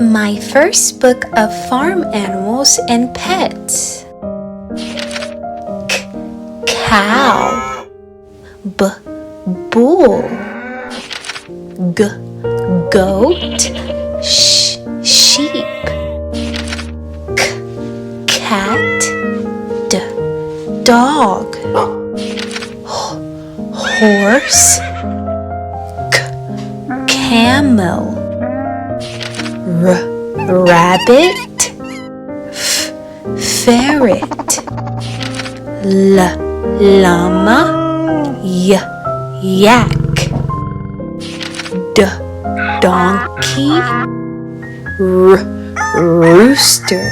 My first book of farm animals and pets. Cow. Bull. Goat. Sheep. Cat. Dog. Horse. Camel. Rabbit. Ferret. Llama. Yak. Donkey. Rooster.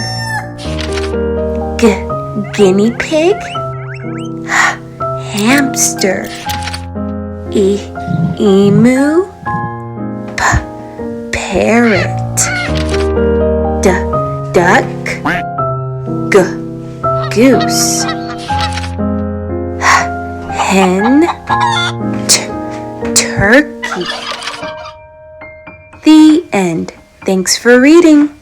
Guinea pig. Hamster. Emu. Parrot. Duck. Goose. Hen. Turkey. The end. Thanks for reading.